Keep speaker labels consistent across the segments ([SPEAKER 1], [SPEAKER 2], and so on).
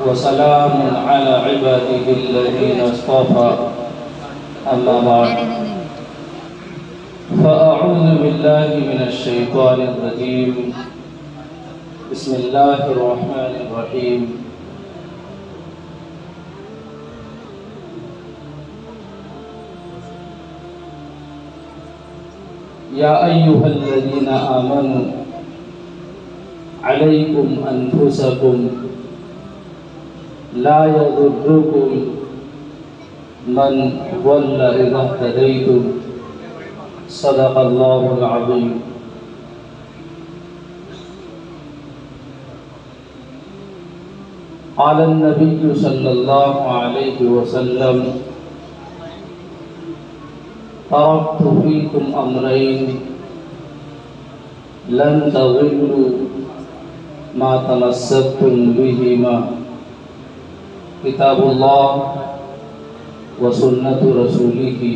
[SPEAKER 1] वसलामुन अला इबादिहिल्लज़ीना इस्तफ़ा अम्मा बाद फ़अऊज़ु बिल्लाहि मिनश्शैतानिर्रजीम बिस्मिल्लाहिर्रहमानिर्रहीम। या अय्युहल्लज़ीना आमनू अलैकुम अनफुसकुम ला यदुर्रुकुम मन वल्ला इज़ा इह्तदैतुम सदक़ल्लाहुल अज़ीम। क़ालन नबिय्यु सल्लल्लाहु अलैहि वसल्लम तरक्तु फ़ीकुम अमरैन लन तज़िल्लू मा तमस्सक्तुम बिहिमा किताबुल्लाह व सुन्नतु रसूलिही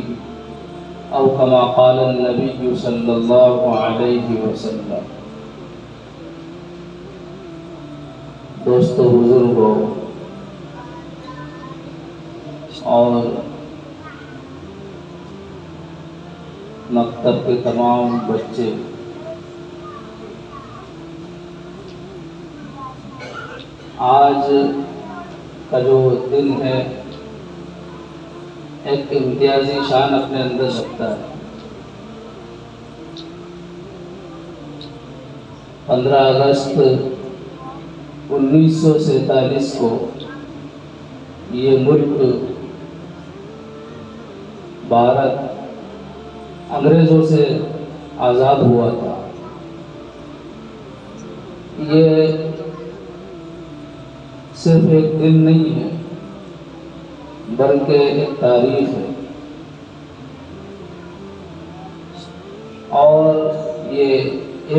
[SPEAKER 1] औ कमा क़ाल नबिय्यु सल्लल्लाहु अलैहि वसल्लम। दोस्तों, बुजुर्गों और मकतब के तमाम बच्चे, आज का जो दिन है एक इम्तियाजी शान अपने अंदर रखता है। 15 अगस्त 1947 को ये मुल्क भारत अंग्रेज़ों से आज़ाद हुआ था। ये सिर्फ एक दिन नहीं है बल्कि एक तारीख है, और ये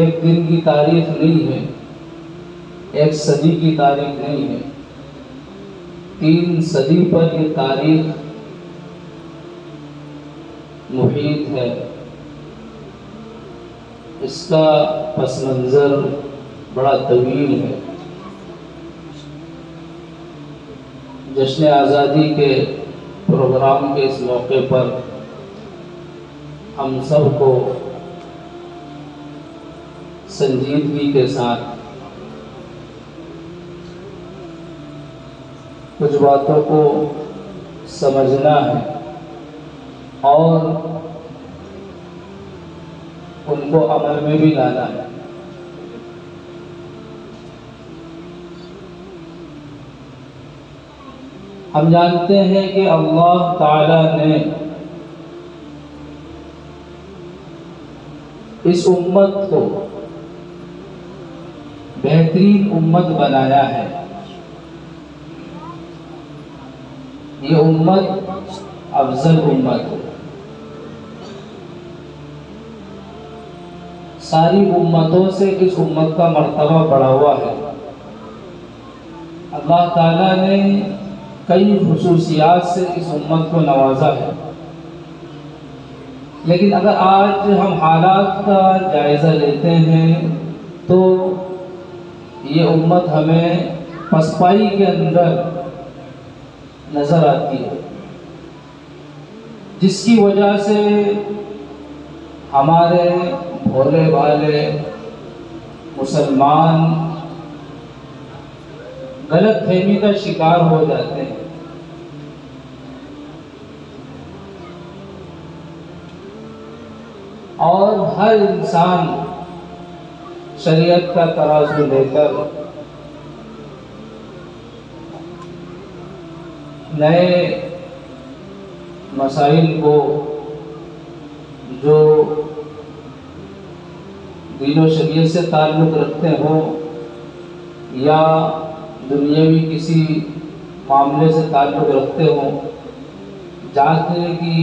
[SPEAKER 1] एक दिन की तारीख नहीं है, एक सदी की तारीख नहीं है, 3 सदी पर ये तारीख मुहीत है। इसका पस मंज़र बड़ा तवील है। जश्न आज़ादी के प्रोग्राम के इस मौके पर हम सब को संजीदगी के साथ कुछ बातों को समझना है और उनको अमल में भी लाना है। हम जानते हैं कि अल्लाह ताला ने इस उम्मत को बेहतरीन उम्मत बनाया है। ये उम्मत अफजल उम्मत है। सारी उम्मतों से इस उम्मत का मर्तबा बढ़ा हुआ है। अल्लाह ताला ने कई खुसूसियात से इस उम्मत को नवाजा है। लेकिन अगर आज हम हालात का जायज़ा लेते हैं तो ये उम्मत हमें पसपाई के अंदर नज़र आती है, जिसकी वजह से हमारे भोले भाले मुसलमान गलत फहमी का शिकार हो जाते हैं। और हर इंसान शरीयत का तराजू लेकर नए मसाइल को जो दीन व शरीयत से ताल्लुक़ रखते हों या दुनियावी किसी मामले से ताल्लुक़ रखते हों, जानने की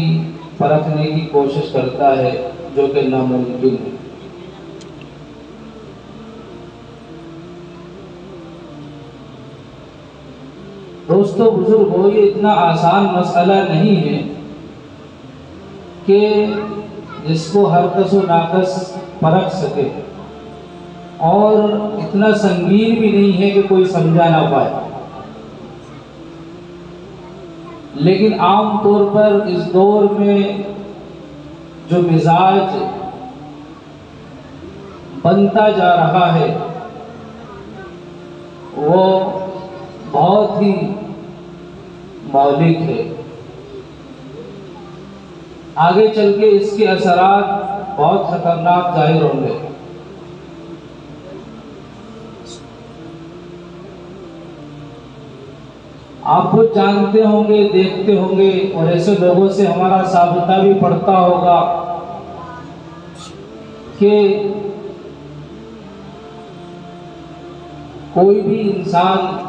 [SPEAKER 1] परखने की कोशिश करता है, जो कि नामुमकिन है। दोस्तों, बुजुर्गों, ये इतना आसान मसला नहीं है कि जिसको हर कस व नाकस परख सके, और इतना संगीन भी नहीं है कि कोई समझा ना पाए। लेकिन आम तौर पर इस दौर में जो मिजाज बनता जा रहा है वो बहुत ही मौलिक है। आगे चल के इसके असरात बहुत खतरनाक जाहिर होंगे। आप खुद जानते होंगे, देखते होंगे, और ऐसे लोगों से हमारा साबिता भी पड़ता होगा कि कोई भी इंसान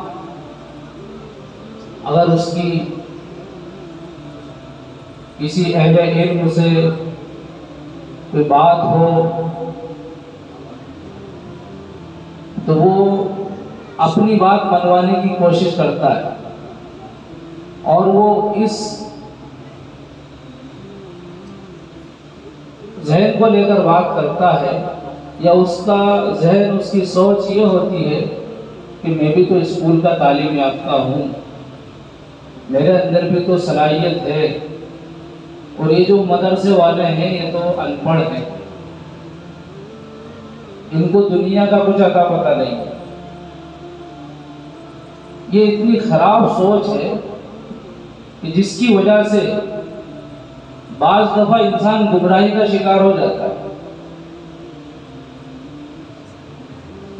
[SPEAKER 1] अगर उसकी किसी अहले इल्म से कोई बात हो तो वो अपनी बात मनवाने की कोशिश करता है, और वो इस जहन को लेकर बात करता है, या उसका जहन, उसकी सोच ये होती है कि मैं भी तो स्कूल का तालीम याफ्ता हूँ, मेरे अंदर भी तो सलाहियत है, और ये जो मदरसे वाले हैं ये तो अनपढ़ हैं, इनको दुनिया का कुछ अता पता नहीं है। ये इतनी खराब सोच है कि जिसकी वजह से बाज दफा इंसान गुमराही का शिकार हो जाता है।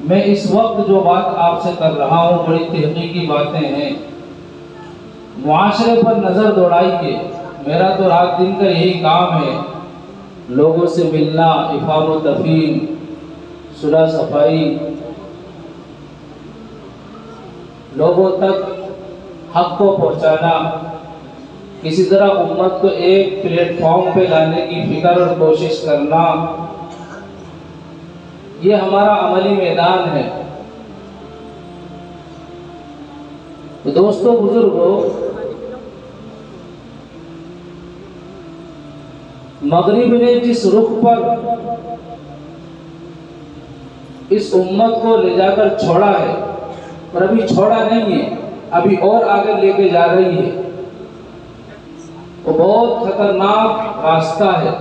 [SPEAKER 1] मैं इस वक्त जो बात आपसे कर रहा हूँ बड़ी तहकीकी बातें हैं। मुआशरे पर नज़र दौड़ाइए। मेरा तो रात दिन का यही काम है, लोगों से मिलना, इफ़ाम व तफ़हीम, सुलह सफाई, लोगों तक हक को पहुँचाना, किसी तरह उम्मत को एक प्लेटफॉर्म पे लाने की फिक्र और कोशिश करना, ये हमारा अमली मैदान है। तो दोस्तों, बुजुर्गों, मगरिब ने जिस रुख पर इस उम्मत को ले जाकर छोड़ा है, पर अभी छोड़ा नहीं है, अभी और आगे लेके जा रही है, वो बहुत खतरनाक रास्ता है।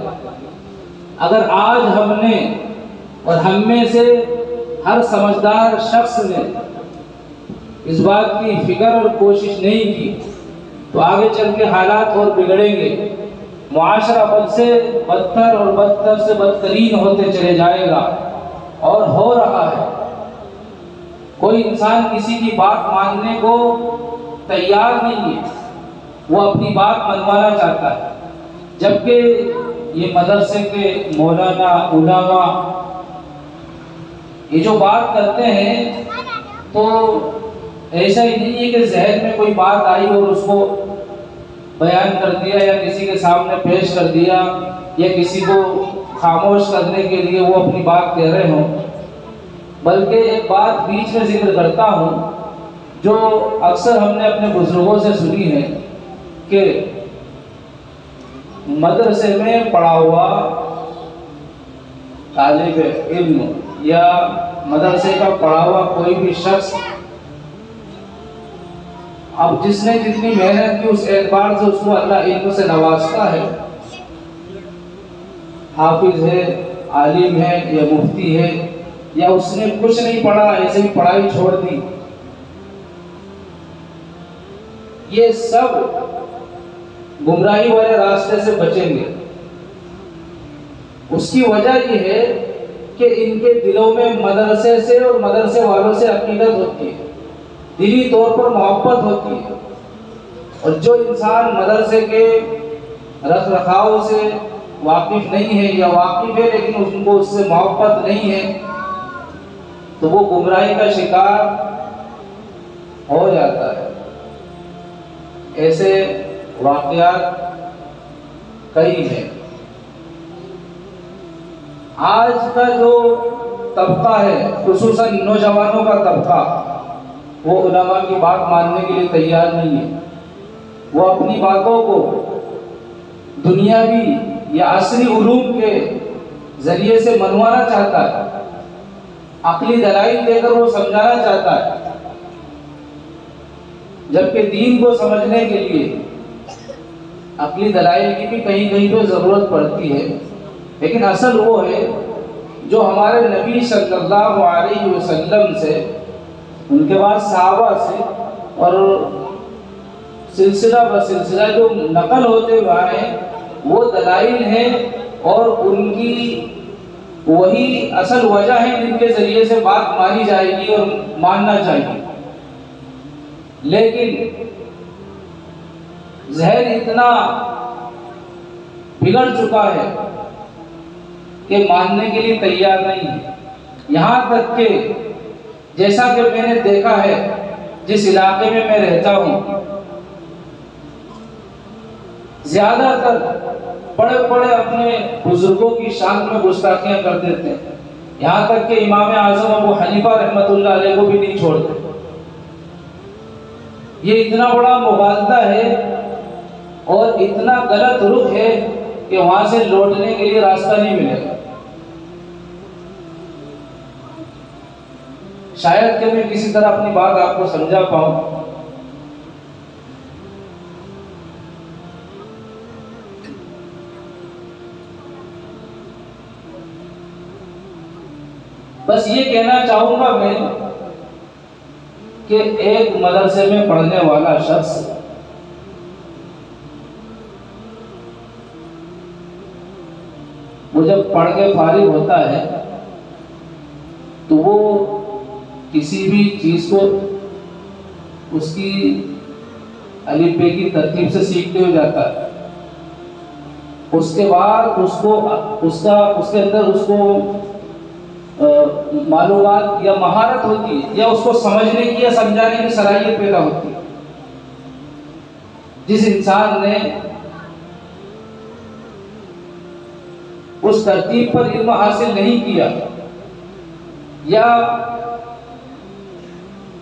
[SPEAKER 1] अगर आज हमने और हम में से हर समझदार शख्स ने इस बात की फिक्र और कोशिश नहीं की तो आगे चल के हालात और बिगड़ेंगे। मुआशरा बद से बदतर और बदतर से बदतरीन होते चले जाएगा, और हो रहा है। कोई इंसान किसी की बात मानने को तैयार नहीं है, वो अपनी बात मनवाना चाहता है। जबकि ये मदरसे के मौलाना, उलामा ये जो बात करते हैं तो ऐसा ही नहीं है कि जहन में कोई बात आई और उसको बयान कर दिया या किसी के सामने पेश कर दिया या किसी को खामोश करने के लिए वो अपनी बात कह रहे हों। बल्कि एक बात बीच में जिक्र करता हूँ जो अक्सर हमने अपने बुजुर्गों से सुनी है कि मदरसे में पढ़ा हुआ तालिब इल्म या मदरसे का पढ़ा हुआ कोई भी शख्स, अब जिसने जितनी मेहनत की उस एतबार से उसको अल्लाह इल्म से नवाजता है। हाफिज है, आलिम है या मुफ्ती है, या उसने कुछ नहीं पढ़ा, ऐसे ही पढ़ाई छोड़ दी, ये सब गुमराही वाले रास्ते से बचेंगे। उसकी वजह यह है कि इनके दिलों में मदरसे से और मदरसे वालों से अकीदत होती है, दिली तौर पर मोहब्बत होती है। और जो इंसान मदरसे के रख रखाव से वाकिफ नहीं है या वाकिफ है लेकिन उनको उससे मोहब्बत नहीं है तो वो गुमराही का शिकार हो जाता है। ऐसे वाक़यात कई हैं। आज का जो तबका है, खुसूसन नौजवानों का तबका, वो उलमा की बात मानने के लिए तैयार नहीं है। वो अपनी बातों को दुनियावी या असली उलूम के जरिए से मनवाना चाहता है, अकली दलाइल देकर वो समझाना चाहता है। जबकि दीन को समझने के लिए अक्ली दलाइल की भी कहीं कहीं पे ज़रूरत पड़ती है, लेकिन असल वो है जो हमारे नबी सल्लल्लाहु अलैहि वसल्लम से, उनके बाद सहाबा से और सिलसिला ब सिलसिला जो नकल होते हुए आए वो दलाइल हैं, और उनकी वही असल वजह है जिनके ज़रिए से बात मानी जाएगी और मानना चाहिए। लेकिन ज़हन इतना बिगड़ चुका है कि मानने के लिए तैयार नहीं है। यहाँ तक कि जैसा कि मैंने देखा है, जिस इलाके में मैं रहता हूँ, ज़्यादातर बड़े बड़े अपने बुजुर्गों की शान में गुस्ताखियाँ कर देते हैं। यहाँ तक कि इमाम आज़म अबू हनीफा रहमतुल्लाह अलैह को भी नहीं छोड़ते। ये इतना बड़ा मुबालता है और इतना गलत रुख है कि वहाँ से लौटने के लिए रास्ता नहीं मिलेगा। शायद कि मैं किसी तरह अपनी बात आपको समझा पाऊँ। बस ये कहना चाहूँगा मैं कि एक मदरसे में पढ़ने वाला शख्स वो जब पढ़ के फारिग होता है तो वो किसी भी चीज़ को उसकी अलिफ बे की तरतीब से सीखते हुए जाता है। उसके बाद उसके अंदर उसको मालूमात या महारत होती है, या उसको समझने की या समझाने की सलाहियत पैदा होती है। जिस इंसान ने उस तरतीब पर इल्म हासिल नहीं किया, या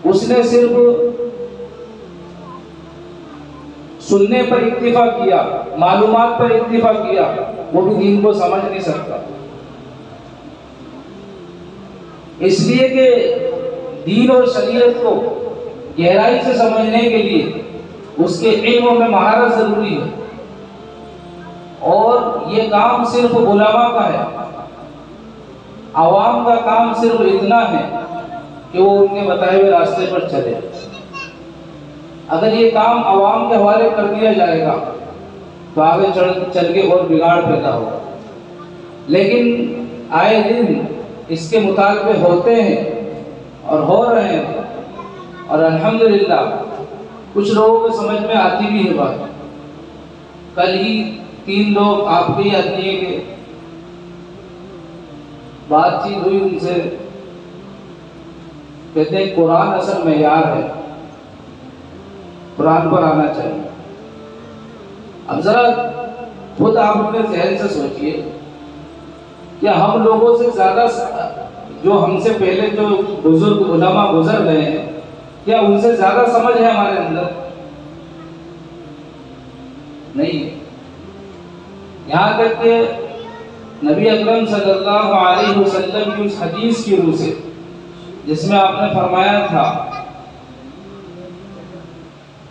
[SPEAKER 1] उसने सिर्फ सुनने पर इक्तिफा किया, मालूमात पर इक्तिफा किया, वो भी दीन को समझ नहीं सकता। इसलिए कि दीन और शरीयत को गहराई से समझने के लिए उसके इल्म में महारत जरूरी है, और ये काम सिर्फ उलमा का है। आवाम का काम सिर्फ इतना है कि वो उनके बताए हुए रास्ते पर चले। अगर ये काम आवाम के हवाले कर दिया जाएगा तो आगे चल के और बिगाड़ पैदा होगा। लेकिन आए दिन इसके मुतालबे होते हैं और हो रहे हैं, और अल्हम्दुलिल्लाह कुछ लोगों को समझ में आती भी है बात। कल ही 3 लोग आपके ही आदमी के बातचीत हुई, उनसे कहते हैं कुरान असल मेयार है, कुरान पर आना चाहिए। अब जरा खुद आप अपने जहन से सोचिए कि हम लोगों से ज्यादा जो हमसे पहले जो बुजुर्ग उलमा गुजर गए हैं, क्या उनसे ज्यादा समझ है हमारे अंदर? नहीं है। यहाँ तक कि नबी अकरम सल्लल्लाहु अलैहि वसल्लम की उस हदीस की रूह से जिसमें आपने फरमाया था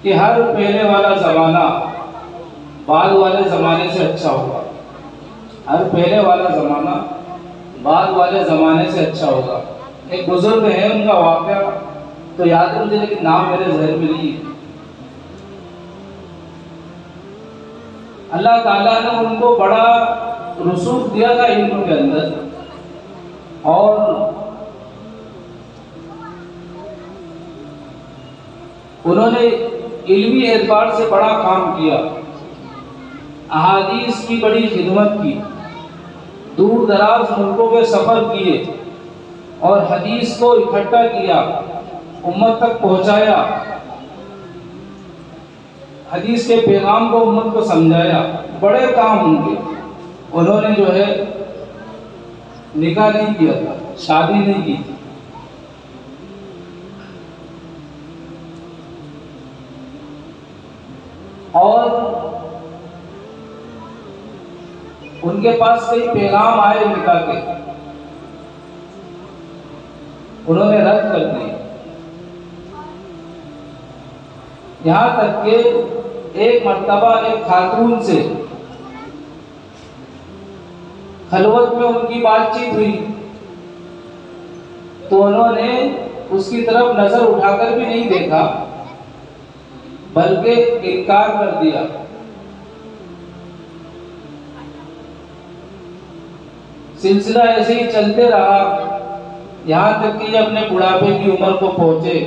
[SPEAKER 1] कि हर पहले वाला ज़माना बाद वाले ज़माने से अच्छा होगा, हर पहले वाला ज़माना बाद वाले ज़माने से अच्छा होगा। एक बुजुर्ग है, उनका वाक़या तो याद है मुझे, लेकिन नाम मेरे ज़हन में नहीं है। अल्लाह ताला ने उनको बड़ा रसूख दिया था इल्म के अंदर, और उन्होंने इल्मी एतबार से बड़ा काम किया, अहादीस की बड़ी खिदमत की, दूर दराज मुल्कों के सफ़र किए और हदीस को इकट्ठा किया, उम्मत तक पहुंचाया, हदीस के पैगाम को उम्मत को समझाया। बड़े काम होंगे। उन्होंने जो है निकाह नहीं किया था, शादी नहीं की थी। और उनके पास कई पैगाम आए निकाह के, उन्होंने रद्द कर दिए। यहाँ तक कि एक मर्तबा एक खातून से खलवत में उनकी बातचीत हुई, तो उन्होंने उसकी तरफ नजर उठाकर भी नहीं देखा, बल्कि इनकार कर दिया। सिलसिला ऐसे ही चलते रहा, यहाँ तक कि अपने बुढ़ापे की उम्र को पहुंचे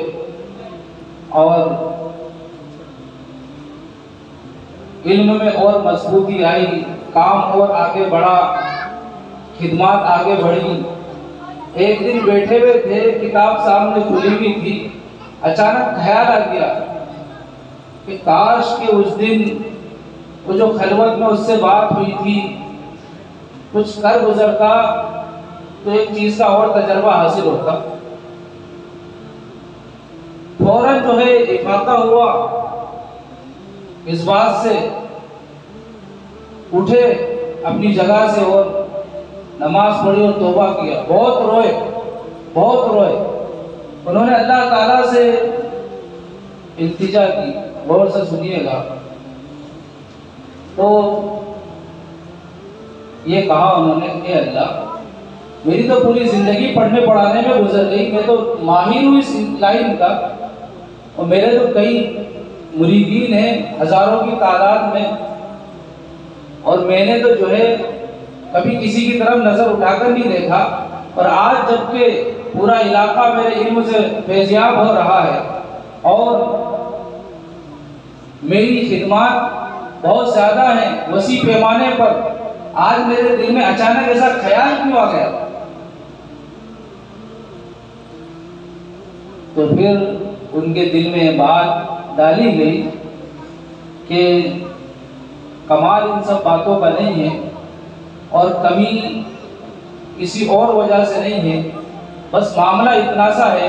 [SPEAKER 1] और इल्म में और मजबूती आई, काम और आगे बढ़ा, खिदमत आगे बढ़ी। एक दिन बैठे हुए थे, किताब सामने खुली हुई थी, अचानक ख्याल आ गया कि काश कि उस दिन वो जो खलवत में उससे बात हुई थी कुछ कर गुजरता तो एक चीज का और तजर्बा हासिल होता। फौरन जो है इफाका हुआ, इस बात से उठे अपनी जगह से और नमाज पढ़ी और तौबा किया। बहुत रोए, बहुत रोए। उन्होंने अल्लाह ताला से इल्तिजा की। गौर से सुनिएगा। तो ये कहा उन्होंने कि अल्लाह, मेरी तो पूरी जिंदगी पढ़ने पढ़ाने में गुजर गई, मैं तो माहिर हूँ इस लाइन का, और मेरे तो कई मुरीदीन हैं हजारों की तादाद में, और मैंने तो जो है कभी किसी की तरफ नजर उठाकर नहीं देखा। और आज जबकि पूरा इलाका मेरे इल्म से फैज़याब हो रहा है और मेरी खिदमत बहुत ज्यादा है, वसी पैमाने पर, आज मेरे दिल में अचानक ऐसा ख्याल क्यों आ गया? तो फिर उनके दिल में बात डाली गई कि कमाल इन सब बातों का नहीं है और कमी किसी और वजह से नहीं है, बस मामला इतना सा है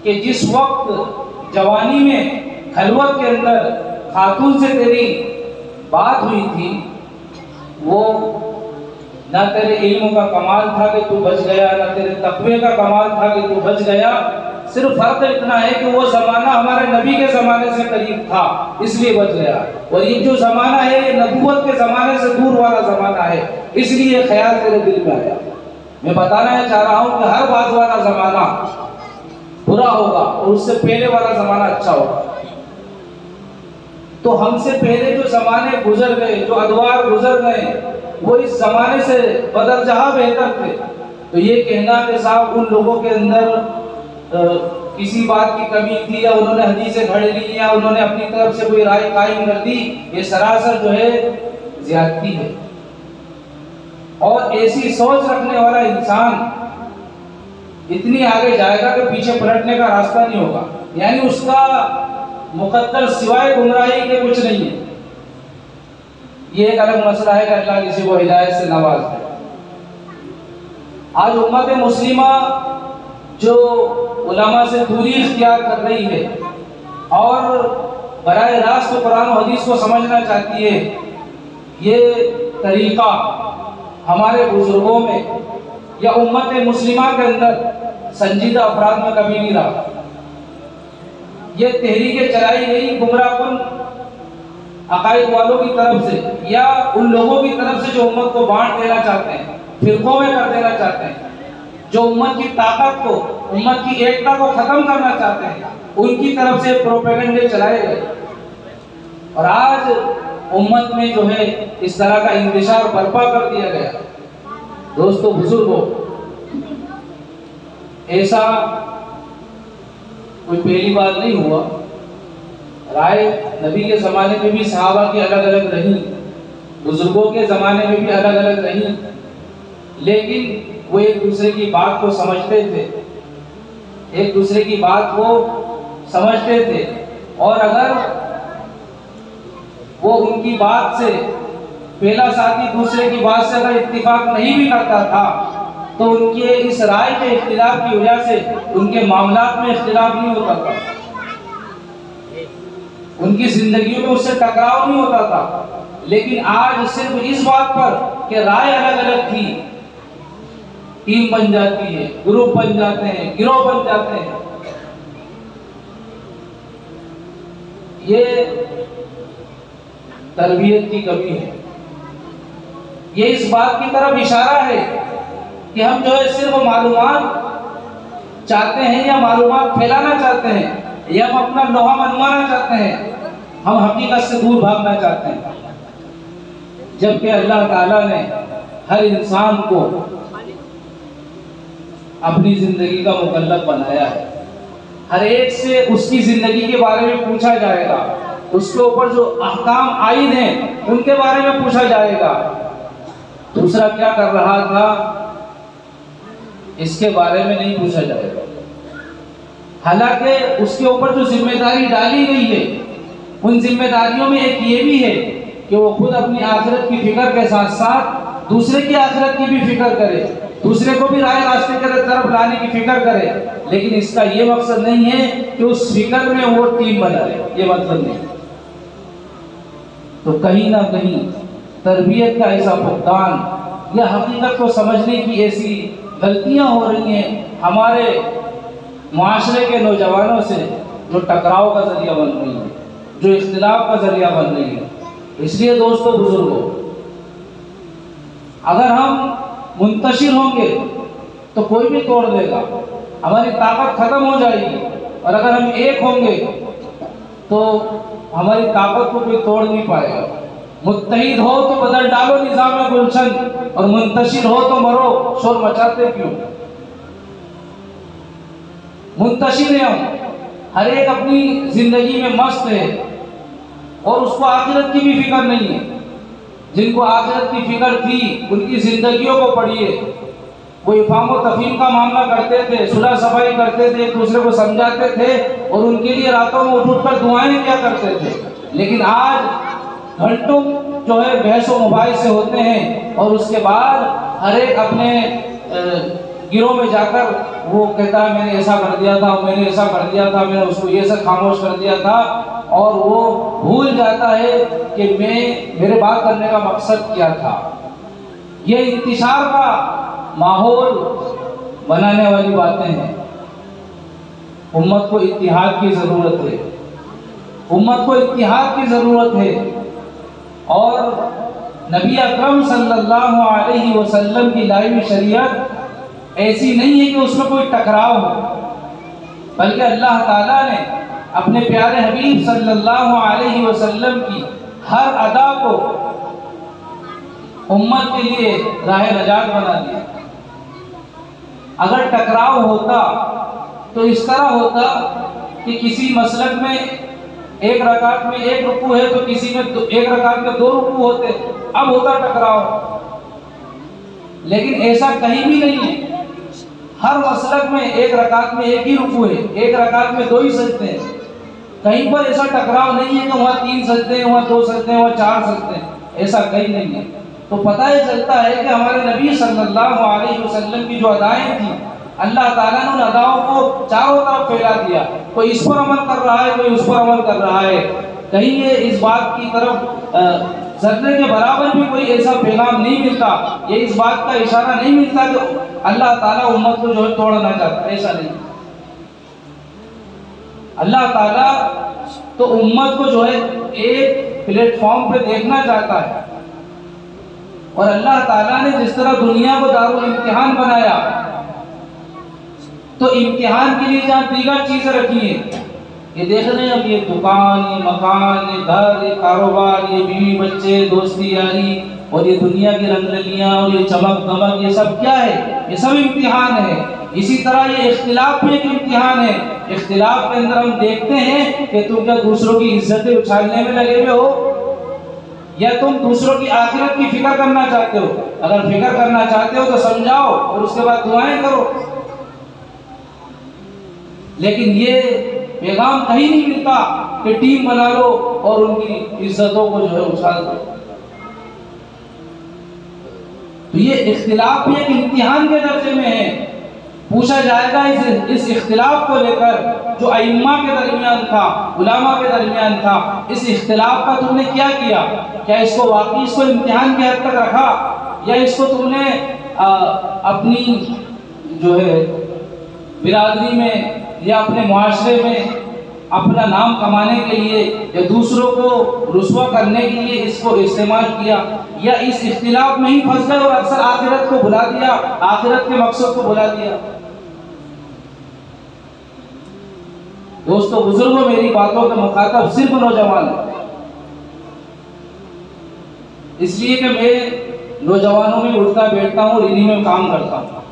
[SPEAKER 1] कि जिस वक्त जवानी में खलवत के अंदर खातून से तेरी बात हुई थी, वो ना तेरे इल्म का कमाल था कि तू बच गया, ना तेरे तकवे का कमाल था कि तू बच गया। सिर्फ फर्क इतना है कि वो जमाना हमारे नबी के जमाने से करीब था, इसलिए बच गया। और ये जो जमाना है ये नबूवत के जमाने से दूर वाला जमाना है, इसलिए ये ख्याल तेरे दिल में आया। मैं बताना चाह रहा हूँ कि हर बात वाला जमाना बुरा होगा और उससे पहले वाला जमाना अच्छा होगा। तो हमसे पहले जो जमाने गुजर गए, जो अदवार गुजर गए, वो इस जमाने से बदरजहा बेहतर थे। तो ये कहना कि साहब उन लोगों के अंदर किसी बात की कमी थी या उन्होंने हदीसें घड़ ली या उन्होंने अपनी तरफ से कोई राय कायम कर दी, ये सरासर जो है ज्यादती है। और ऐसी सोच रखने वाला इंसान इतनी आगे जाएगा कि पीछे पलटने का रास्ता नहीं होगा, यानी उसका मुकद्दर सिवाय गुमराही के कुछ नहीं है। ये एक अलग मसला है कि अल्लाह किसी को हिदायत से नवाज दे। आज उम्मत मुस्लिमा जो उलमा से दूरी इख्तियार कर रही है और बराह रास्त कुरान और हदीस को समझना चाहती है, ये तरीका हमारे बुजुर्गों में या उम्मत मुस्लिमा के अंदर संजीदा अफराद में कभी नहीं रहा। ये तहरीकें चलाई गई गुमराहकुन अकायद वालों की तरफ से या उन लोगों की तरफ से जो उम्मत को बांट देना चाहते हैं, फिरकों में कर देना चाहते हैं, जो उम्मत की ताकत को, उम्मत की एकता को खत्म करना चाहते हैं, उनकी तरफ से प्रोपेगेंडे चलाए गए। और आज उम्मत में जो है इस तरह का इंतशार बर्पा कर दिया गया। दोस्तों बुजुर्गों, ऐसा कोई पहली बार नहीं हुआ। राय नबी के ज़माने में भी सहाबा की अलग अलग रही, बुजुर्गों के ज़माने में भी अलग अलग रही, लेकिन वो एक दूसरे की बात को समझते थे, एक दूसरे की बात को समझते थे। और अगर वो उनकी बात से, पहला साथी दूसरे की बात से अगर इत्तिफाक नहीं भी करता था, तो उनके इस राय के इख्तिलाफ की वजह से उनके मामलात में इख्तिलाफ नहीं होता था, उनकी जिंदगियों में उससे टकराव नहीं होता था। लेकिन आज सिर्फ इस बात पर कि राय अलग अलग थी, टीम बन जाती है, ग्रुप बन जाते हैं, गिरोह बन जाते हैं। ये तरबियत की कमी है। ये इस बात की तरफ इशारा है कि हम जो है सिर्फ मालूमात चाहते हैं या मालूमात फैलाना चाहते हैं या हम अपना लोहा मनवाना चाहते हैं, हम हकीकत से दूर भागना चाहते हैं। जबकि अल्लाह ताला ने हर इंसान को अपनी जिंदगी का मुकल्लफ बनाया है। हर एक से उसकी जिंदगी के बारे में पूछा जाएगा, उसके ऊपर जो अहकाम आयद हैं उनके बारे में पूछा जाएगा। दूसरा क्या कर रहा था इसके बारे में नहीं पूछा जाएगा। हालांकि उसके ऊपर जो जिम्मेदारी डाली गई है उन जिम्मेदारियों में एक ये भी है कि वो खुद अपनी आखिरत की फिक्र के साथ साथ दूसरे की आखिरत की भी फिक्र करे, दूसरे को भी राह रास्ते की तरफ लाने की फिक्र करे। लेकिन इसका ये मकसद नहीं है कि उस फिक्र में वो टीम बना ले, ये मतलब नहीं। तो कहीं ना कहीं तरबियत का ऐसा फुकदान या हकीकत को समझने की ऐसी गलतियां हो रही हैं हमारे मुआशरे के नौजवानों से, जो टकराव का जरिया बन रही है, जो इख्तिलाफ का जरिया बन रही है। इसलिए दोस्तों बुजुर्गों, अगर हम मुंतशिर होंगे तो कोई भी तोड़ देगा, हमारी ताकत खत्म हो जाएगी। और अगर हम एक होंगे तो हमारी ताकत को कोई तोड़ नहीं पाएगा। मुत्तहिद हो तो बदल डालो निज़ाम गुलशन, और मुंतशिर हो तो मरो, शोर मचाते क्यों। मुंतशिर है हम, हर एक अपनी जिंदगी में मस्त है और उसको आखिरत की भी फिक्र नहीं है। जिनको आखिरत की फिक्र थी उनकी जिंदगियों को पढ़िए। वो इफ़ाम व तफ़हीम का मामला करते थे, सुलह सफाई करते थे, एक दूसरे को समझाते थे और उनके लिए रातों में उठ कर दुआएं क्या करते थे। लेकिन आज घंटों जो है बहस व मुबाहिसे होते हैं और उसके बाद हर एक अपने गिरोह में जाकर वो कहता है मैंने ऐसा कर दिया था, मैंने ऐसा कर दिया था, मैंने उसको ये सब खामोश कर दिया था, और वो भूल जाता है कि मेरे बात करने का मकसद क्या था। ये इंतशार का माहौल बनाने वाली बातें हैं। उम्मत को इत्तिहाद की ज़रूरत है, उम्मत को इत्तिहाद की ज़रूरत है। और नबी अकरम सल्लल्लाहु अलैहि वसल्लम की लाई हुई शरीयत ऐसी नहीं है कि उसमें कोई टकराव हो, बल्कि अल्लाह ताला ने अपने प्यारे हबीब सल्लल्लाहु अलैहि वसल्लम की हर अदा को उम्मत के लिए राह नजात बना दिया। अगर टकराव होता तो इस तरह होता कि किसी मसलक में एक रकात में एक रुकू है तो किसी में एक रकात में दो रुकू होते, अब होता टकराव। लेकिन ऐसा कहीं भी नहीं है। हर मसलक में एक रकात में एक ही रुकू है, एक रकात में दो ही सजदे हैं। कहीं पर ऐसा टकराव नहीं है कि वहाँ 3 सजदे हैं, वहाँ 2 सजदे हैं, वहाँ 4 सजदे हैं, ऐसा कहीं नहीं है। तो पता ही चलता है कि हमारे नबी सल्लल्लाहु अलैहि वसल्लम की जो अदाएं थी, अल्लाह ताला ने उन अदाओं को चारों तरफ फैला दिया। कोई इस पर अमल कर रहा है, कोई उस पर अमल कर रहा है। कहीं ये इस बात की तरफ जर्रे के बराबर भी कोई ऐसा पैगाम नहीं मिलता, ये इस बात का इशारा नहीं मिलता कि अल्लाह ताला उम्मत को जो है तोड़ना चाहता है। ऐसा नहीं, अल्लाह ताला तो उम्मत को जो है एक प्लेटफॉर्म पे देखना चाहता है। और अल्लाह ताला ने जिस तरह दुनिया को दारुल इम्तिहान बनाया, तो इम्तिहान के लिए जहाँ दीगर चीज़ें रखी हैं, ये देख रहे हैं अब, ये दुकान, ये मकान, ये घर, ये कारोबार, ये बीवी बच्चे, दोस्ती यारी, और ये दुनिया की रंगरलियाँ और ये चमक दमक, ये सब क्या है? ये सब इम्तिहान है। इसी तरह ये इख्तिलाफ भी एक इम्तिहान है। इख्तिलाफ के अंदर हम देखते हैं कि तुम क्या दूसरों की इज्जतें उछालने में लगे हुए हो, या तुम दूसरों की आखिरत की फिक्र करना चाहते हो। अगर फिक्र करना चाहते हो तो समझाओ और उसके बाद दुआएं करो। लेकिन ये पैगाम कहीं नहीं मिलता कि टीम बना लो और उनकी इज्जतों को जो है उछाल दो। तो ये इख्तिलाफ भी एक इम्तिहान के दर्जे में है। पूछा जाएगा इस इख्तिलाफ को लेकर जो अइम्मा के दरमियान था, उलामा के दरमियान था, इस इख्तिलाफ का तुमने क्या किया? क्या इसको वाकई इसको इम्तिहान की हद तक रखा, या इसको तुमने अपनी जो है बिरादरी में या अपने मुआशरे में अपना नाम कमाने के लिए या दूसरों को रुस्वा करने के लिए इसको इस्तेमाल किया, या इस इख्तिलाफ में ही फंस गए और अक्सर आखिरत को भुला दिया, आखिरत के मकसद को भुला दिया। दोस्तों बुजुर्गों, मेरी बातों का मुखातब सिर्फ नौजवान है, इसलिए कि मैं नौजवानों में उठता बैठता हूँ, इन्हीं में काम करता हूँ।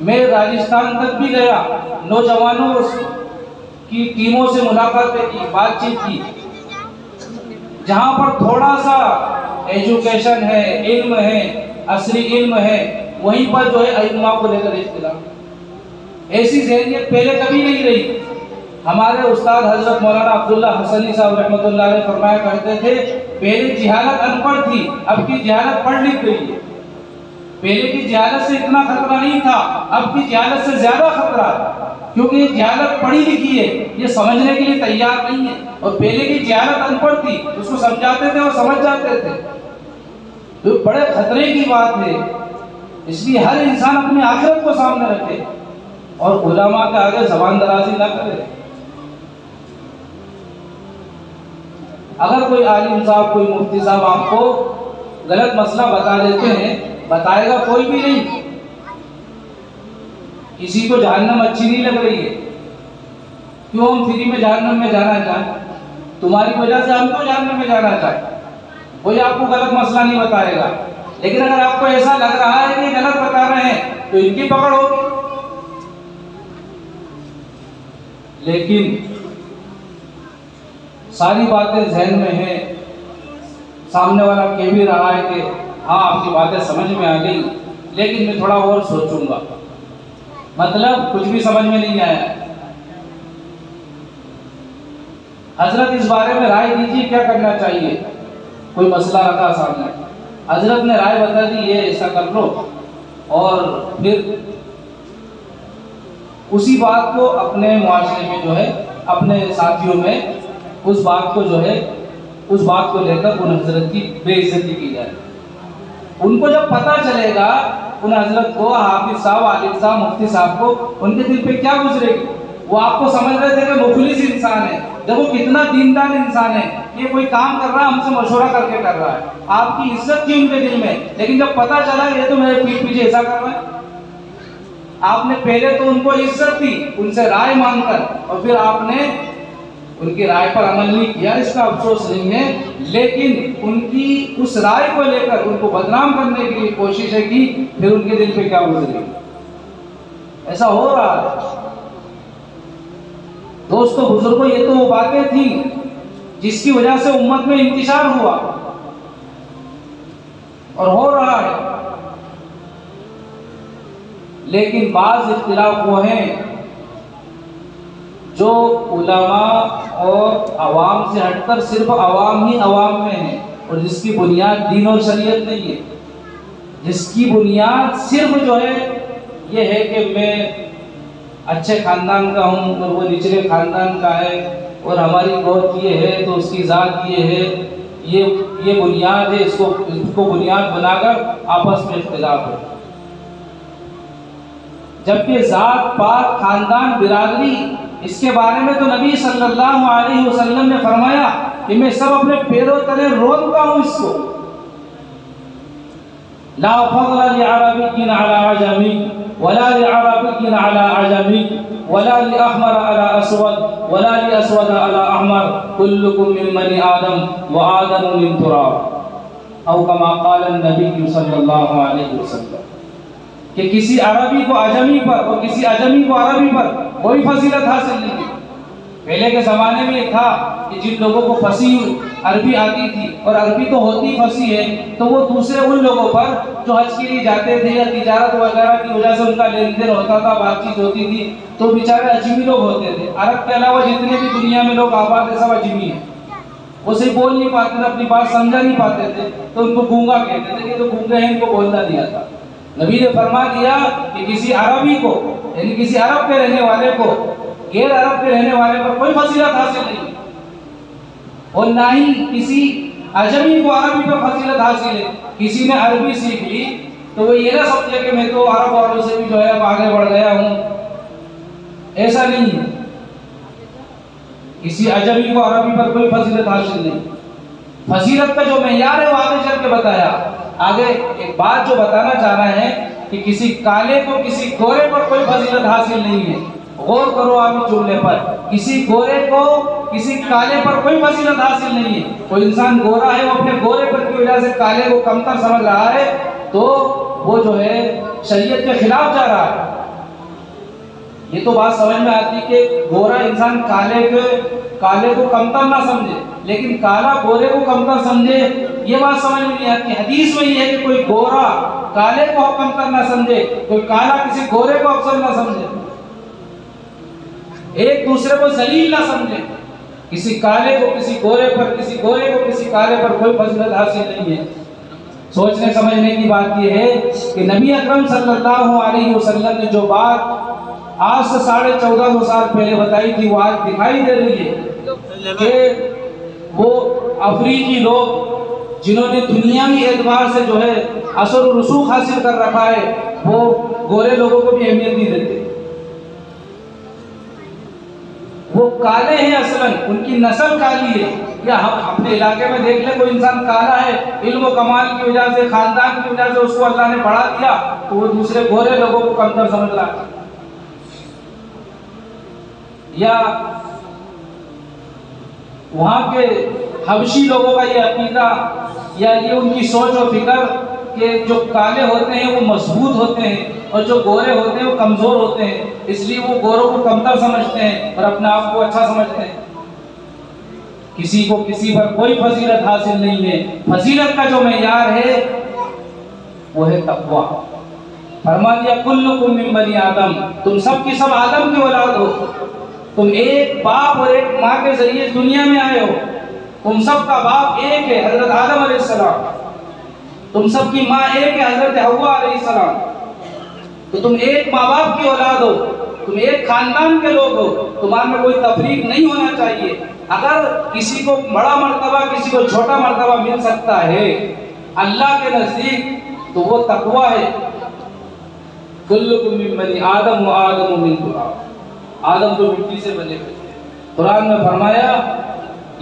[SPEAKER 1] मैं राजस्थान तक भी गया, नौजवानों की टीमों से मुलाकातें की, बातचीत की, जहाँ पर थोड़ा सा एजुकेशन है, इल्म है, असली इल्म है, वहीं पर जो है अइम्मा को लेकर इख्तिलाफ। ऐसी ज़हनियत पहले कभी नहीं रही। हमारे उस्ताद हजरत मौलाना अब्दुल्ला हसनी साहब रहमतुल्लाह अलैह फरमाया करते थे, पहले जिहालत अनपढ़ थी, अब की जिहालत पढ़ लिख गई है। पहले की जिहालत से इतना खतरा नहीं था, अब की जिहालत से ज्यादा खतरा है, क्योंकि ये जिहालत पढ़ी लिखी है, ये समझने के लिए तैयार नहीं है। और पहले की जिहालत अनपढ़ थी, उसको समझाते थे और समझ जाते थे, तो बड़े खतरे की बात है। इसलिए हर इंसान अपनी आखिरत को सामने रखे और उलमा के आगे जबान दराजी ना करे। अगर कोई आलिम साहब, कोई मुफ्ती साहब आपको गलत मसला बता देते हैं, बताएगा कोई भी नहीं। किसी को जहन्नम अच्छी नहीं लग रही है, क्यों हम फ्री में जहन्नम में जाना चाहें? तुम्हारी वजह से हम क्यों जहन्नम में जाना चाहें? कोई आपको गलत मसला नहीं बताएगा, लेकिन अगर आपको ऐसा लग रहा है कि गलत बता रहे हैं तो इनकी पकड़ होगी। लेकिन सारी बातें जहन में है, सामने वाला कह भी रहा है कि हाँ आपकी बातें समझ में आ गई, लेकिन मैं थोड़ा और सोचूंगा, मतलब कुछ भी समझ में नहीं आया। हजरत इस बारे में राय दीजिए, क्या करना चाहिए? कोई मसला रखा सामने, हजरत ने राय बता दी, ये ऐसा कर लो, और फिर उसी बात को अपने मुआशरे में जो है, अपने साथियों में उस बात को जो है, उस बात को लेकर उन हजरत की बेइज्जती की जाए। उनको जब पता चलेगा उन हजरत को, हाफिज साहब, आलिम साहब, मुफ्ती साहब को, उनके दिल पे क्या गुजरेगी? वो आपको समझ रहे थे कि मुखलिस इंसान है, देखो कितना दीनदार इंसान है, ये कोई काम कर रहा है हमसे मशवरा करके कर रहा है, आपकी इज्जत थी उनके दिल में। लेकिन जब पता चला ये तो मेरे पीठ पीछे ऐसा कर रहा है, आपने पहले तो उनको इज्जत दी, उनसे राय मांगकर, और फिर आपने उनकी राय पर अमल नहीं किया। इसका अफसोस नहीं है, लेकिन उनकी उस राय को लेकर उनको बदनाम करने की कोशिशें की, फिर उनके दिल पे क्या गुजरी? ऐसा हो रहा है। दोस्तों बुजुर्गों, ये तो वो बातें थी जिसकी वजह से उम्मत में इंतशार हुआ और हो रहा है। लेकिन बाज इख्तिलाफ वो हैं जो उलमा और अवाम से हटकर सिर्फ अवाम ही अवाम में है, और जिसकी बुनियाद दीन और शरीयत नहीं है, जिसकी बुनियाद सिर्फ जो है ये है कि मैं अच्छे खानदान का हूँ और वो निचले खानदान का है, और हमारी गोद ये है तो उसकी ज़ात ये है, ये बुनियाद है। इसको बुनियाद बनाकर आपस में इख्तिलाफ है, जबकि ज़ात, पात, खानदान, बिरादरी, इसके बारे में तो नबी सल्लल्लाहु अलैहि वसल्लम ने फरमाया कि मैं सब अपने पैरों तले रोनता हूँ इसको। ला फज़्ल लिअरबिय्यिन अला अजमी वला लिअरबिय्यिन अला अजमी वला लिअहमर अला अस्वद वला लिअस्वद अला अहमर कुल्लुकुम मिन बनी आदम व आदम मिन तुराब औ कमा क़ाल नबी सल्लल्लाहु अलैहि वसल्लम। कि किसी अरबी को अजमी पर और किसी अजमी को अरबी पर कोई फजीलत हासिल नहीं थी। पहले के ज़माने में ये था कि जिन लोगों को फसी अरबी आती थी, और अरबी तो होती फसी है, तो वो दूसरे उन लोगों पर जो हज के लिए जाते थे या तिजारत वगैरह की वजह से उनका लेन देन होता था, बातचीत होती थी, तो बेचारे अजमी लोग होते थे। अरब के अलावा जितने भी दुनिया में लोग आबाद है सब अजमी हैं, वो सही बोल नहीं पाते थे, अपनी बात समझा नहीं पाते थे, तो उनको गूंगा कहते थे कि तो गूंगे हैं, इनको बोलना नहीं आता। नबी ने फरमा दिया कि किसी अरबी को, यानी किसी अरब के रहने वाले को गैर अरब के रहने वाले पर कोई फजीलत हासिल नहीं, और ना ही किसी अजमी को अरबी पर फजीलत हासिल है। किसी ने अरबी सीख ली तो वो ये ना समझे कि मैं तो अरब वालों से भी जो है आगे बढ़ गया हूँ, ऐसा नहीं है। किसी अजमी को अरबी पर कोई फजीलत हासिल नहीं। फजीलत का जो मेयार है वो आगे चल के बताया। आगे एक बात जो बताना चाह रहे हैं कि किसी काले को किसी गोरे पर कोई फजीलत हासिल नहीं है। गौर करो आप इस जुमले पर, किसी गोरे को किसी काले पर कोई फजीलत हासिल नहीं है। कोई इंसान गोरा है, वो अपने गोरे पर की वजह से काले को कमतर समझ रहा है, तो वो जो है शरीयत के खिलाफ जा रहा है। ये तो बात समझ में आती कि गोरा इंसान काले को कमतर ना समझे, लेकिन काला गोरे को कमतर समझे, ये बात समझ में नहीं आती। हदीस में ये है कि कोई गोरा काले को कमतर ना समझे, कोई काला किसी गोरे को अफजल ना समझे, एक दूसरे को जलील ना समझे। किसी काले को किसी गोरे पर, किसी गोरे को किसी काले पर कोई फजीलत हासिल नहीं है। सोचने समझने की बात यह है कि नबी अकरम सल्लल्लाहु अलैहि वसल्लम ने जो बात आज से 1450 साल पहले बताई थी, वो आज दिखाई दे रही है कि वो अफ्रीकी लोग जिन्होंने दुनियावी एतबार से जो है असर और रसूख हासिल कर रखा है, वो गोरे लोगों को भी अहमियत नहीं देते। वो काले हैं असलन, उनकी नस्ल काली है। या हम अपने इलाके में देख ले, कोई इंसान काला है, इल्म कमाल की वजह से, खानदान की वजह से उसको अल्लाह ने बढ़ा दिया, तो वो दूसरे गोरे लोगों को कमतर समझ रहा है। या वहां के हबशी लोगों का ये अकीदा या ये उनकी सोच और फिक्र कि जो काले होते हैं वो मजबूत होते हैं और जो गोरे होते हैं वो कमजोर होते हैं, इसलिए वो गोरों को कमतर समझते हैं और अपने आप को अच्छा समझते हैं। किसी को किसी पर कोई फजीलत हासिल नहीं है। फजीलत का जो मेयार है वो है तक़वा। फरमा दिया कुल्लुकुम मिन बनी आदम, तुम सब की सब आदम की औलाद हो। तुम एक बाप और एक माँ के जरिए दुनिया में आए हो। तुम सब का बाप एक है, हजरत आदम अलैहिस्सलाम। तुम सब की माँ एक है, हजरत हव्वा अलैहिस्सलाम। तो तुम एक माँ बाप की औलाद हो, तुम एक खानदान के लोग हो, तुम्हारे में कोई तफरीक नहीं होना चाहिए। अगर किसी को बड़ा मर्तबा, किसी को छोटा मर्तबा मिल सकता है अल्लाह के नजदीक, तो वो तकवा है। कुल्लुकुम मिन बनी आदम व आदम मिन तुराब, आदम तो मिट्टी से बने हुए थे। कुरान में फरमाया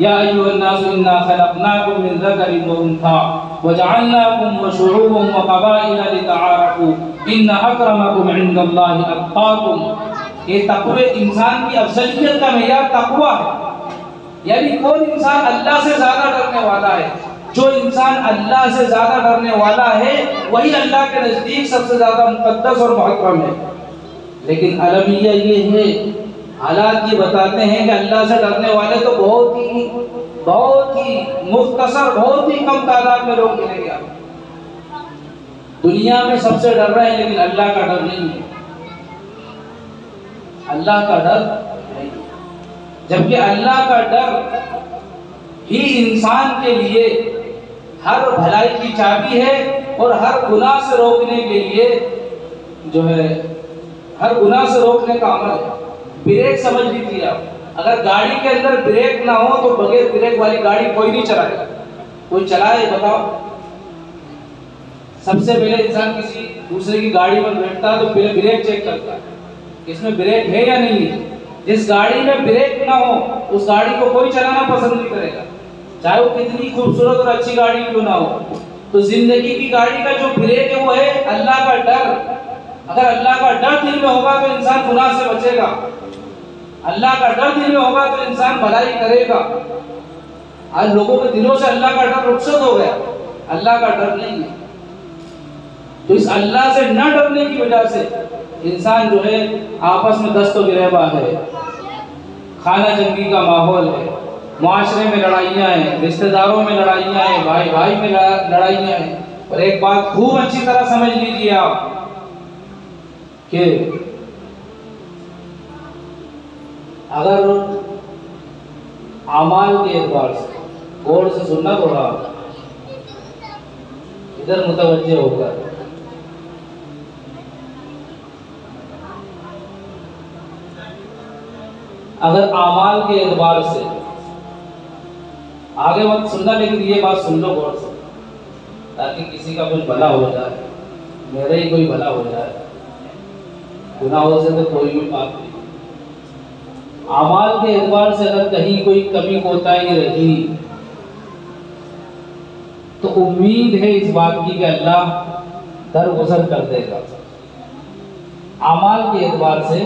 [SPEAKER 1] या अय्युहन नास इन्ना खलक़नाकुम मिन ज़करिन व उन्सा व जअलनाकुम व शुऊबन व क़बाइला लितआरफू इन्न अक्रमकुम इंदल्लाहि अत्क़ाकुम। ये तक़वे इंसान की अफजलियत का मेयार तक़वा है। यानी कौन इंसान अल्लाह से ज्यादा डरने वाला है? जो इंसान अल्लाह से ज्यादा डरने वाला है वही अल्लाह के नजदीक सबसे ज्यादा मुक़द्दस और मुहतरम है। लेकिन अलमिया ये है, हालात ये बताते हैं कि अल्लाह से डरने वाले तो बहुत ही मुख्तसर, बहुत ही कम तादाद में लोग मिलेंगे। दुनिया में सबसे डर रहे हैं, लेकिन अल्लाह का डर नहीं है। अल्लाह का डर नहीं, जबकि अल्लाह का डर ही इंसान के लिए हर भलाई की चाबी है और हर गुनाह से रोकने के लिए जो है, हर गुनाह से रोकने का अमल है। ब्रेक समझ लीजिए आप, अगर गाड़ी के अंदर ब्रेक ना हो तो बगैर ब्रेक वाली गाड़ी कोई नहीं चलाएगा। कोई चलाए बताओ? सबसे पहले इंसान किसी दूसरे की गाड़ी पर बैठता है तो पहले ब्रेक चेक करता है, इसमें ब्रेक है या नहीं है। जिस गाड़ी में ब्रेक ना हो उस गाड़ी को कोई चलाना पसंद नहीं करेगा, चाहे वो कितनी खूबसूरत और अच्छी गाड़ी क्यों ना हो। तो जिंदगी की गाड़ी का जो ब्रेक है वो है अल्लाह का डर। अगर अल्लाह का डर दिल में होगा तो इंसान गुनाह से बचेगा, अल्लाह का डर दिल में होगा तो इंसान भलाई करेगा। आज लोगों के दिलों से अल्लाह का डर रुखसत हो गया, अल्लाह का डर नहीं है। तो इस अल्लाह से न डरने की वजह से इंसान जो है आपस में दस्त गिरेबा है, खाना जंगी का माहौल है, मुआशरे में लड़ाइयाँ हैं, रिश्तेदारों में लड़ाइयाँ हैं, भाई भाई में लड़ाइयाँ हैं। और एक बात खूब अच्छी तरह समझ लीजिए आप कि अगर आमाल के एतबार से गौर से सुनना तो रहा, इधर मुतवज्जे होकर, अगर आमाल के एतबार से आगे मत सुनना, लेकिन ये बात सुन लो गौर से, ताकि किसी का कुछ भला हो जाए, मेरा ही कोई भला हो जाए। गुनाहों से तो कोई भी बात नहीं। अमाल के एतबार से अगर कहीं कोई कमी कोताही रही तो उम्मीद है इस बात की कि अल्लाह दरगुजर कर देगा। अमाल के एतबार से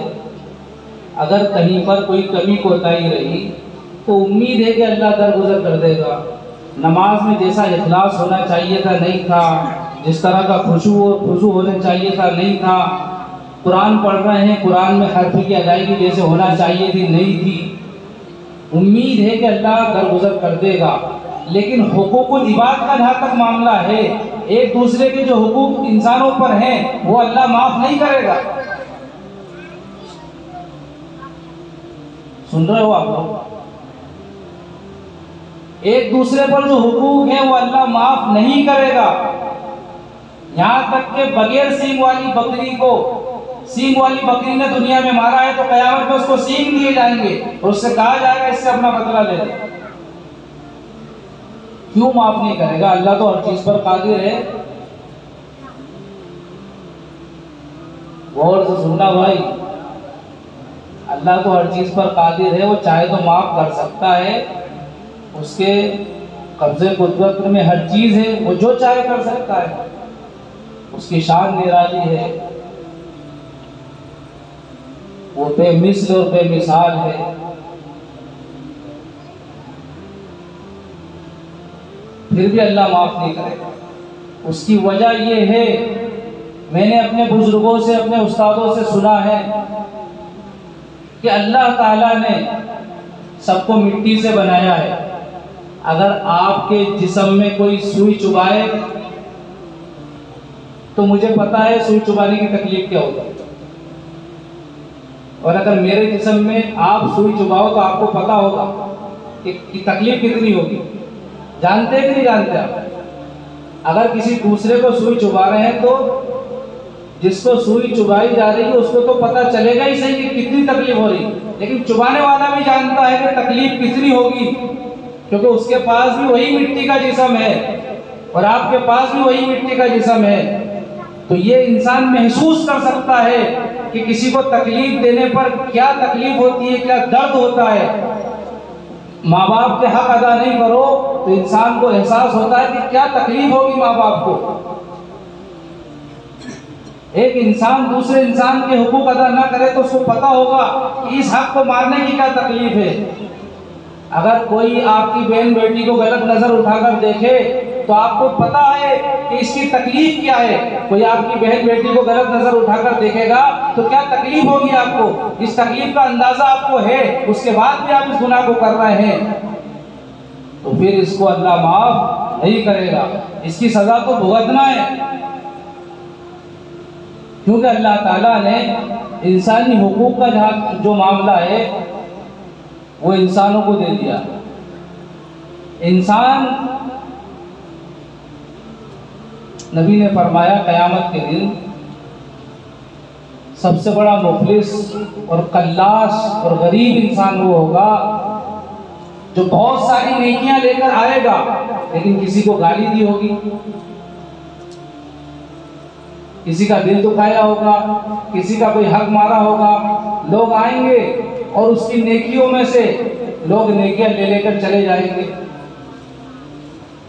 [SPEAKER 1] अगर कहीं पर कोई कमी कोताही रही तो उम्मीद है कि अल्लाह दरगुजर कर देगा। नमाज में जैसा इखलास होना चाहिए था नहीं था, जिस तरह का खुशू होना चाहिए था नहीं था, कुरान पढ़ रहे हैं कुरान में हर्फ की अदायगी जैसे होना चाहिए थी नहीं थी। उम्मीद है कि अल्लाह दरगुजर कर देगा। लेकिन हुकूकुल इबाद का जहाँ तक मामला है, एक दूसरे के जो हुकूक इंसानों पर हैं वो अल्लाह माफ नहीं करेगा। सुन रहे हो आप लोग? एक दूसरे पर जो हुकूक है वो अल्लाह माफ नहीं करेगा। यहाँ तक के बगैर सींग वाली बकरी को सींग वाली बकरी ने दुनिया में मारा है तो कयामत में उसको सींग दिए जाएंगे और उससे कहा जाएगा इससे अपना बदला ले ले। क्यों माफ नहीं करेगा? अल्लाह तो हर चीज पर कादिर है। गौर से सुनना भाई, अल्लाह तो हर चीज पर कादिर है। वो चाहे तो माफ कर सकता है, उसके कब्जे कुदरत में हर चीज है, वो जो चाहे कर सकता है, उसकी शान निराली है, वो बेमिसल और बेमिसाल है। फिर भी अल्लाह माफ नहीं करेगा। उसकी वजह ये है, मैंने अपने बुजुर्गों से अपने उस्तादों से सुना है कि अल्लाह ताला ने सबको मिट्टी से बनाया है। अगर आपके जिस्म में कोई सुई चुभाए तो मुझे पता है सुई चुभाने की तकलीफ क्या होगी, और अगर मेरे जिस्म में आप सुई चुभाओ तो आपको पता होगा कि तकलीफ कितनी होगी। जानते हैं कि नहीं जानते आप? अगर किसी दूसरे को सुई चुभा रहे हैं तो जिसको सुई चुभाई जा रही है उसको तो पता चलेगा ही सही कि कितनी तकलीफ हो रही, लेकिन चुभाने वाला भी जानता है कि तकलीफ कितनी होगी, क्योंकि उसके पास भी वही मिट्टी का जिस्म है और आपके पास भी वही मिट्टी का जिस्म है। तो ये इंसान महसूस कर सकता है कि किसी को तकलीफ देने पर क्या तकलीफ होती है, क्या दर्द होता है। माँ बाप के हक अदा नहीं करो तो इंसान को एहसास होता है कि क्या तकलीफ होगी माँ बाप को। एक इंसान दूसरे इंसान के हुकूक अदा ना करे तो उसको पता होगा कि इस हक को मारने की क्या तकलीफ है। अगर कोई आपकी बहन बेटी को गलत नजर उठाकर देखे तो आपको पता है कि इसकी तकलीफ क्या है। कोई आपकी बहन बेटी को गलत नजर उठाकर देखेगा तो क्या तकलीफ होगी आपको, इस तकलीफ का अंदाजा आपको है, उसके बाद भी आप इस गुनाह को कर रहे हैं, तो फिर इसको अल्लाह माफ नहीं करेगा, इसकी सजा तो भुगतना है। क्योंकि अल्लाह ताला ने इंसानी हुकूक का जहाँ जो मामला है वो इंसानों को दे दिया। इंसान, नबी ने फरमाया क़यामत के दिन सबसे बड़ा मुफलिस और कल्लास और गरीब इंसान वो होगा जो बहुत सारी नेकियां लेकर आएगा लेकिन किसी को गाली दी होगी, किसी का दिल दुखाया होगा, किसी का कोई हक मारा होगा। लोग आएंगे और उसकी नेकियों में से लोग नेकियां ले लेकर चले जाएंगे,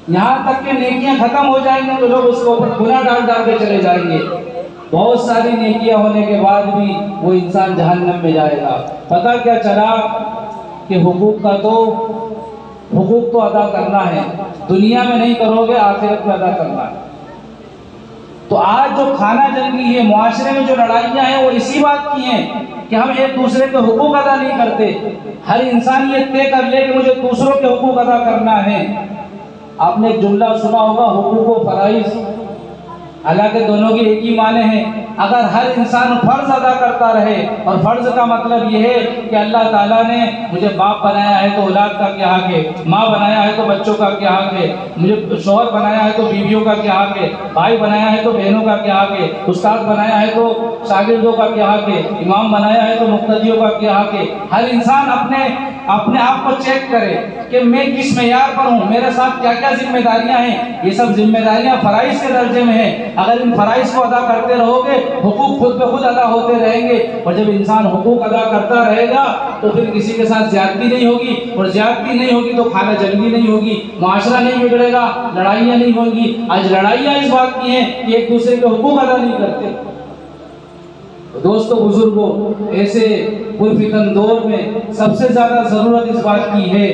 [SPEAKER 1] यहाँ तक कि नेकियां खत्म हो जाएंगे तो लोग उसको ऊपर गुनाह डाल डाल के चले जाएंगे। बहुत सारी नेकियां होने के बाद भी वो इंसान जहन्नम में जाएगा। पता क्या चला कि हुकूक तो अदा करना है, दुनिया में नहीं करोगे आखिरत में अदा करना है। तो आज जो खाना जंगी है, मुआशरे में जो लड़ाइयाँ हैं वो इसी बात की हैं कि हम एक दूसरे के हुकूक अदा नहीं करते। हर इंसान ये तय कर ले कि मुझे दूसरों के हुकूक अदा करना है। आपने एक जुमला सुना होगा, हुकूक व फराइज, हालांकि दोनों की एक ही माने हैं। अगर हर इंसान फर्ज अदा करता रहे, और फर्ज का मतलब ये है कि अल्लाह ताला ने मुझे बाप बनाया है तो औलाद का क्या हक है, माँ बनाया है तो बच्चों का क्या हक है, मुझे शौहर बनाया है तो बीवियों का क्या हक है, भाई बनाया है तो बहनों का क्या हक है, उस्ताद बनाया है तो शागिर्दों का क्या हक है, इमाम बनाया है तो मुक्तदियों का क्या हक है। हर इंसान अपने अपने आप को चेक करें कि मैं किस मेयार पर हूँ, मेरे साथ क्या क्या जिम्मेदारियां हैं। ये सब जिम्मेदारियां फराइज के दर्जे में हैं। अगर इन फराइज को अदा करते रहोगे, हुकूक खुद ब खुद अदा होते रहेंगे। और जब इंसान हुकूक अदा करता रहेगा तो फिर किसी के साथ ज्यादती नहीं होगी, और ज्यादती नहीं होगी तो खाना जंगी नहीं होगी, मुआशरा नहीं बिगड़ेगा, लड़ाइयाँ नहीं होंगी। आज लड़ाइयाँ इस बात की हैं कि एक दूसरे के हुकूक अदा नहीं करते। दोस्तों बुजुर्गों, ऐसे पुरफितन दौर में सबसे ज़्यादा ज़रूरत इस बात की है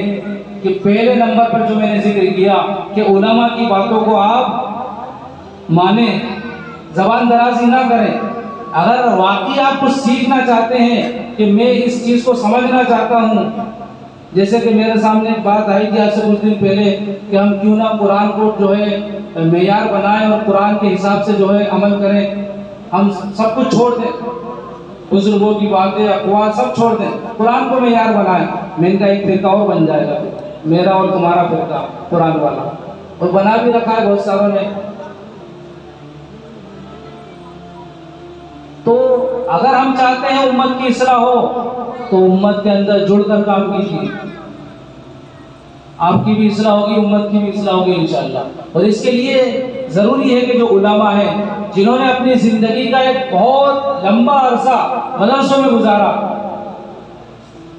[SPEAKER 1] कि पहले नंबर पर जो मैंने जिक्र किया कि उलमा की बातों को आप माने, ज़बान दराजी ना करें। अगर वाकई आप कुछ सीखना चाहते हैं कि मैं इस चीज़ को समझना चाहता हूँ, जैसे कि मेरे सामने एक बात आई थी आज से कुछ दिन पहले कि हम क्यों ना कुरान को जो है मेयार बनाएं और कुरान के हिसाब से जो है अमल करें। हम सब कुछ छोड़ दें, बुजुर्गों की बातें, अक़वाल सब छोड़ दें, कुरान को मेयार बनाएं। मैं इनका एक फिरका और बन जाएगा, मेरा और तुम्हारा फिरका कुरान वाला, और बना भी रखा है बहुत सारों ने। तो अगर हम चाहते हैं उम्मत की इस्लाह हो तो उम्मत के अंदर जुड़कर काम कीजिए। आपकी भी इस्लाह होगी, उम्मत की भी इस्लाह होगी इंशाअल्लाह। और इसके लिए ज़रूरी है कि जो उलमा हैं, जिन्होंने अपनी ज़िंदगी का एक बहुत लंबा अरसा मदरसों में गुजारा,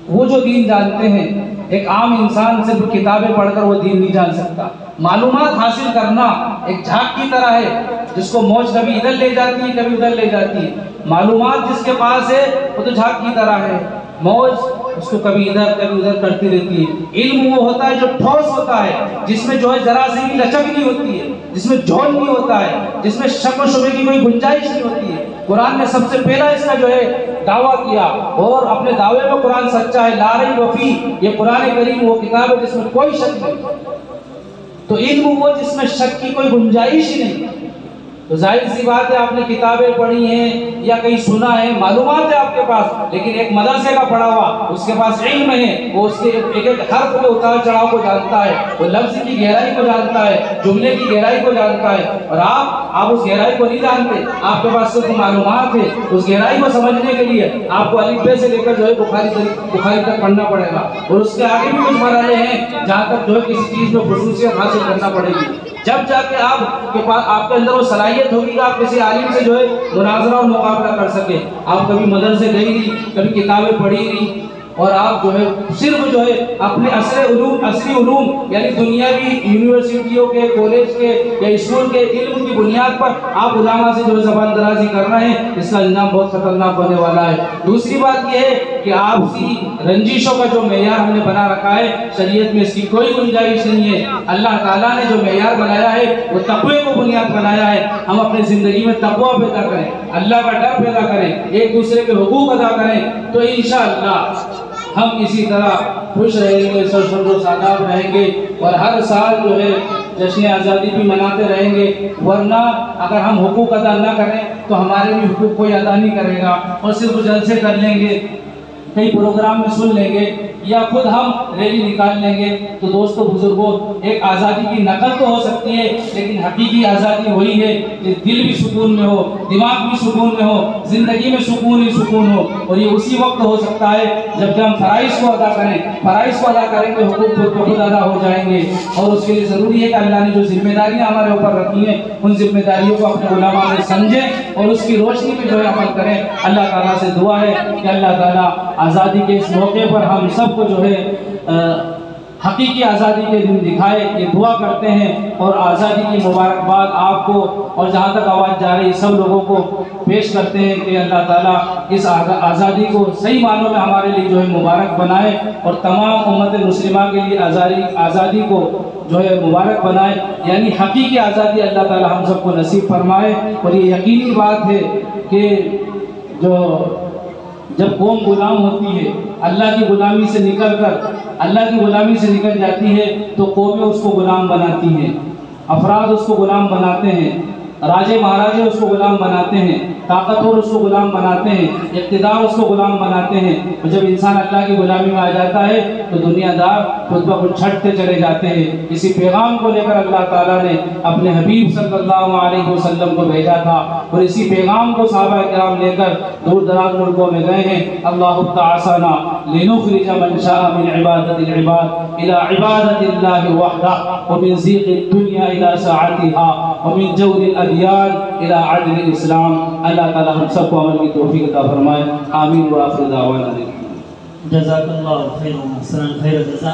[SPEAKER 1] वो जो दीन जानते हैं। एक आम इंसान सिर्फ किताबें पढ़कर वो दीन नहीं जान सकता। मालूमात हासिल करना एक झाग की तरह है, जिसको मौज कभी इधर ले जाती है, कभी उधर ले जाती है। मालूमात जिसके पास है वो तो झाग की तरह है, मौज उसको कभी इधर कभी उधर करती रहती है। इल्म वो होता है जो ठोस होता है, जिसमें जो है जरा सी भी लचक नहीं होती है, जिसमें झोल नहीं होता है, जिसमें शक व शुबे की कोई गुंजाइश नहीं होती है। कुरान ने सबसे पहला इसका जो है दावा किया, और अपने दावे में कुरान सच्चा है। ला रैब फी, ये कुरान करीम वो किताब है जिसमें कोई शक नहीं। तो इल्म वो जिसमें शक की कोई गुंजाइश ही नहीं। तो जाहिर सी बात है, आपने किताबें पढ़ी हैं या कहीं सुना है, मालूमात है आपके पास, लेकिन एक मदरसे का पढ़ा हुआ उसके पास इल्म है, वो उसके एक एक हर्फ के उतार चढ़ाव को जानता है, वो लफ्ज़ की गहराई को जानता है, जुमले की गहराई को जानता है। और आप उस गहराई को नहीं जानते, आपके पास सिर्फ मालूमात है। उस गहराई को समझने के लिए आपको अलिफ से लेकर जो है बुखारी तक पढ़ना पड़ेगा, और उसके आगे भी कुछ मरहले हैं जहाँ तक जो है किसी चीज़ में खुसूसियत हासिल करना पड़ेगी। जब जाके आपके पास आपके अंदर वो सलाहियत होगी कि आप किसी आलिम से जो है मुनाजरा और मुकाबला कर सके। आप कभी मदरसे गई नहीं, कभी किताबें पढ़ी नहीं, और आप जो है सिर्फ जो है अपने असली उलूम यानी दुनियावी यूनिवर्सिटियों के, कॉलेज के या स्कूल के इल्म की बुनियाद पर आप उलामा से जो है ज़बान दराजी कर रहे हैं, इसका अंजाम बहुत खतरनाक होने वाला है। दूसरी बात यह है कि आपसी रंजिशों का जो मेयार हमने बना रखा है, शरीयत में इसकी कोई गुंजाइश नहीं है। अल्लाह ताला ने जो मेयार बनाया है वो तक़वे को बुनियाद बनाया है। हम अपनी ज़िंदगी में तक़वा पैदा करें, अल्लाह का डर पैदा करें, एक दूसरे के हुकूक अदा करें, तो इंशाअल्लाह हम इसी तरह खुश रहेंगे, सरसब्ज़ सादाब रहेंगे, और हर साल जो है जश्न आज़ादी भी मनाते रहेंगे। वरना अगर हम हुकूक अदा ना करें तो हमारे भी हुकूक कोई अदा नहीं करेगा, और सिर्फ जलसे कर लेंगे, कई प्रोग्राम में सुन लेंगे, या खुद हम रैली निकाल लेंगे। तो दोस्तों बुजुर्गों, एक आज़ादी की नकल तो हो सकती है, लेकिन हकीकी आज़ादी वही है कि दिल भी सुकून में हो, दिमाग भी सुकून में हो, ज़िंदगी में सुकून ही सुकून हो। और ये उसी वक्त हो सकता है जब हम फ़राइज़ को अदा करें। फ़राइज़ को अदा करेंगे, हुकूक खुद ब खुद अदा हो जाएंगे। और उसके लिए ज़रूरी है कि अल्लाह ने जो जिम्मेदारियाँ हमारे ऊपर रखी हैं, उन जिम्मेदारियों को अपने उलमा में समझें और उसकी रोशनी में जो है अमल करें। अल्लाह ताला से दुआ है कि अल्लाह ताला आज़ादी के इस मौके पर हम सबको जो है हकीकी आज़ादी के दिन दिखाए, ये दुआ करते हैं। और आज़ादी की मुबारकबाद आपको और जहाँ तक आवाज़ जा रही सब लोगों को पेश करते हैं कि अल्लाह ताला इस आज़ादी को सही मानों में हमारे लिए जो है मुबारक बनाए, और तमाम उम्मत मुस्लिमा के लिए आज़ादी को जो है मुबारक बनाए, यानी हकीकी आज़ादी अल्लाह ताला हम सबको नसीब फरमाए। और ये यकीनी बात है कि जब कौम गुलाम होती है, अल्लाह की गुलामी से निकल जाती है, तो कौमें उसको गुलाम बनाती हैं, अफराद उसको गुलाम बनाते हैं, राजे महाराजे उसको गुलाम बनाते हैं, ताकतवर उसको गुलाम बनाते हैं, इक़्तिदार उसको गुलाम बनाते हैं। और जब इंसान अल्लाह की गुलामी में आ जाता है तो दुनियादार खुद ब खुद छटते चले जाते हैं। इसी पैगाम को लेकर अल्लाह ताला ने अपने हबीब सल्लल्लाहु अलैहि वसल्लम को भेजा था, और इसी पैगाम को सहाबा किराम लेकर दूर दराज मुल्कों में गए हैं। अल्लाह ताआसाना लिनुखरिज मन शाअ मिन इबादतिल इबाद इला इबादतिल्लाहि वहदह व मिन ज़ीक़िद दुनिया इला सआतिहा व मिन जौरिल अदियान इला अदलिल इस्लाम। अल्लाह ताला हम सबको अमल की तौफीक अता फरमाए। आमीन व आखिर दावाना।
[SPEAKER 2] जज़ाकल्लाहु खैरन, अहसन खैर जज़ा।